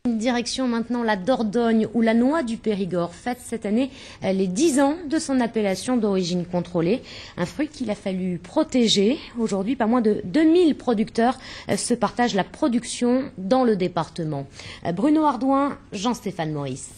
Direction maintenant la Dordogne où la noix du Périgord fête cette année les 10 ans de son appellation d'origine contrôlée. Un fruit qu'il a fallu protéger. Aujourd'hui, pas moins de 2000 producteurs se partagent la production dans le département. Bruno Ardouin, Jean-Stéphane Maurice.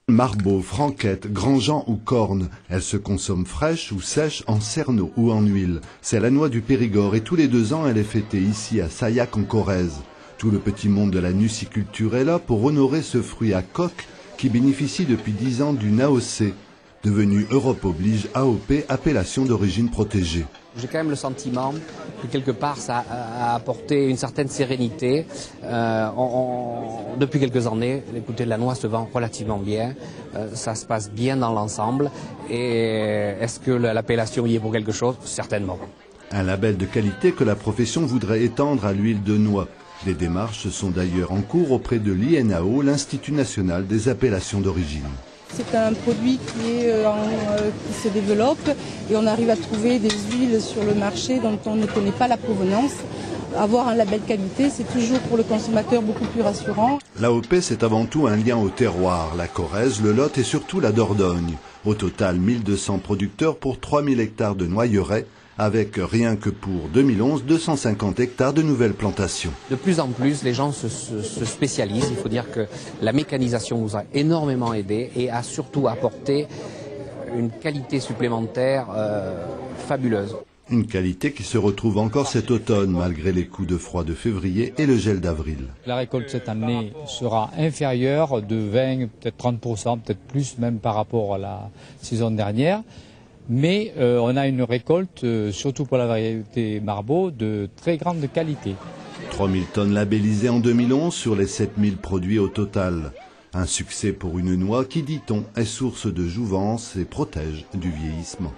Marbeau, franquette, Grand-Jean ou corne, elle se consomme fraîche ou sèche en cerneau ou en huile. C'est la noix du Périgord et tous les 2 ans elle est fêtée ici à Sayac en Corrèze. Tout le petit monde de la nuciculture est là pour honorer ce fruit à coque qui bénéficie depuis 10 ans d'une AOC, devenue Europe oblige AOP, appellation d'origine protégée. J'ai quand même le sentiment que quelque part ça a apporté une certaine sérénité. Depuis quelques années, écoutez, la noix se vend relativement bien, ça se passe bien dans l'ensemble. Et est-ce que l'appellation y est pour quelque chose? Certainement. Un label de qualité que la profession voudrait étendre à l'huile de noix. Des démarches sont d'ailleurs en cours auprès de l'INAO, l'Institut national des appellations d'origine. C'est un produit qui se développe et on arrive à trouver des huiles sur le marché dont on ne connaît pas la provenance. Avoir un label qualité, c'est toujours pour le consommateur beaucoup plus rassurant. L'AOP, c'est avant tout un lien au terroir, la Corrèze, le Lot et surtout la Dordogne. Au total, 1200 producteurs pour 3000 hectares de noyeraies, avec rien que pour 2011, 250 hectares de nouvelles plantations. De plus en plus, les gens se spécialisent. Il faut dire que la mécanisation nous a énormément aidés et a surtout apporté une qualité supplémentaire fabuleuse. Une qualité qui se retrouve encore cet automne, malgré les coups de froid de février et le gel d'avril. La récolte cette année sera inférieure de 20, peut-être 30%, peut-être plus même par rapport à la saison dernière. Mais on a une récolte, surtout pour la variété Marbeau, de très grande qualité. 3000 tonnes labellisées en 2011 sur les 7000 produits au total. Un succès pour une noix qui, dit-on, est source de jouvence et protège du vieillissement.